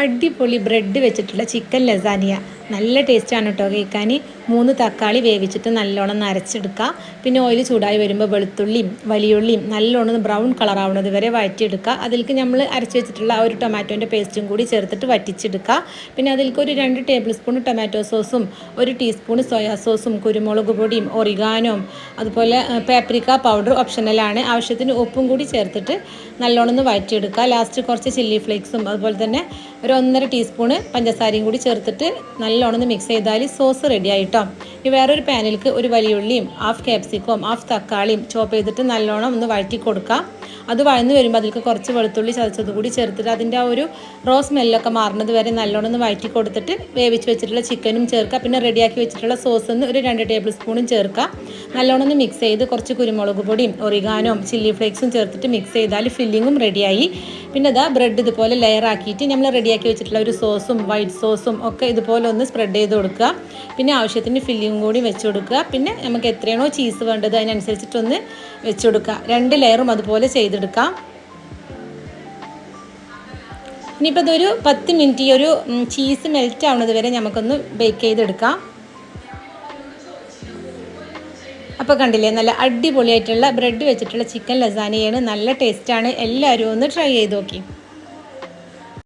അടിപൊളി ബ്രെഡ് വെച്ചിട്ടുള്ള chicken lasagne നല്ല ടേസ്റ്റാണ് കേട്ടോ കഴിക്കാൻ. 3 തക്കാളി വേവിച്ചിട്ട് നല്ലോണം നരച്ചെടുക്കുക. പിന്നെ ഓയിൽ ചൂടായി വരുമ്പോൾ വെളുത്തുള്ളിയും വലിയുള്ളിയും നല്ലോണം ബ്രൗൺ കളർ ആവുന്നത് വരെ വഴറ്റിയെടുക്കുക. അതിലേക്ക് നമ്മൾ അരച്ച് വെച്ചിട്ടുള്ള ആ ഒരു ടൊമാറ്റോൻ്റെ പേസ്റ്റും കൂടി ചേർത്തിട്ട് വറ്റിച്ചെടുക്കുക. പിന്നെ അതിലേക്ക് ഒരു 2 ടേബിൾ സ്പൂൺ ടൊമാറ്റോ സോസും 1 ടീസ്പൂൺ സോയാ സോസും കുരുമുളക് പൊടിയും ഒറിഗാനോയും അതുപോലെ പാപ്രിക്ക പൗഡർ ഓപ്ഷണലാണ്. ആവശ്യത്തിന് ഉപ്പും കൂടി ചേർത്തിട്ട് നല്ലോണം ഒന്ന് വഴറ്റിയെടുക്കുക. ലാസ്റ്റ് കുറച്ച് ചില്ലി ഫ്ലേക്സും അതുപോലെ തന്നെ ഒരു 1.5 ടീസ്പൂണ് പഞ്ചസാരയും കൂടി ചേർത്തിട്ട് നല്ലോണം ഒന്ന് മിക്സ് ചെയ്താൽ സോസ് റെഡി ആയിട്ടോ. ഇനി വേറൊരു പാനിലേക്ക് ഒരു വലിയുള്ളിയും ഹാഫ് ക്യാപ്സിക്കവും ഹാഫ് തക്കാളിയും ചോപ്പ് ചെയ്തിട്ട് നല്ലോണം ഒന്ന് വഴറ്റി കൊടുക്കുക. അത് വഴന്ന് വരുമ്പോൾ അതിലേക്ക് കുറച്ച് വെളുത്തുള്ളി ചതച്ചത് കൂടി ചേർത്തിട്ട് അതിൻ്റെ ആ ഒരു റോ സ്മെല്ലൊക്കെ മാറുന്നത് വരെ നല്ലോണം ഒന്ന് വഴറ്റി കൊടുത്തിട്ട് വേവിച്ച് വെച്ചിട്ടുള്ള ചിക്കനും ചേർക്കുക. പിന്നെ റെഡിയാക്കി വെച്ചിട്ടുള്ള സോസിന്ന് ഒരു 2 ടേബിൾ സ്പൂണും ചേർക്കുക. നല്ലോണം ഒന്ന് മിക്സ് ചെയ്ത് കുറച്ച് കുരുമുളക് പൊടിയും ഒറിഗാനോയും ചില്ലി ഫ്ലേക്സും ചേർത്തിട്ട് മിക്സ് ചെയ്താൽ ഫില്ലിങ്ങും റെഡിയായി. പിന്നെ ഇതാ ബ്രെഡ് ഇതുപോലെ ലെയർ ആക്കിയിട്ട് നമ്മൾ റെഡിയാക്കി വെച്ചിട്ടുള്ള ഒരു സോസും വൈറ്റ് സോസും ഒക്കെ ഇതുപോലെ ഒന്ന് സ്പ്രെഡ് ചെയ്ത് കൊടുക്കുക. പിന്നെ ആവശ്യത്തിന് ഫില്ലിങ്ങും കൂടി വെച്ച് കൊടുക്കുക. പിന്നെ നമുക്ക് എത്രയാണോ ചീസ് വേണ്ടത് അതിനനുസരിച്ചിട്ടൊന്ന് വെച്ച് കൊടുക്കുക. 2 ലെയറും അതുപോലെ ചെയ്തെടുക്കാം. ഇനിയിപ്പോൾ ഇതൊരു 10 മിനിറ്റ് ഈ ഒരു ചീസ് മെൽറ്റ് ആവുന്നത് വരെ നമുക്കൊന്ന് ബേക്ക് ചെയ്തെടുക്കാം. അപ്പോൾ കണ്ടില്ലേ, നല്ല അടിപൊളിയായിട്ടുള്ള ബ്രെഡ് വെച്ചിട്ടുള്ള ചിക്കൻ ലസാനിയാണ്. നല്ല ടേസ്റ്റാണ്. എല്ലാവരും ഒന്ന് ട്രൈ ചെയ്ത് നോക്കി.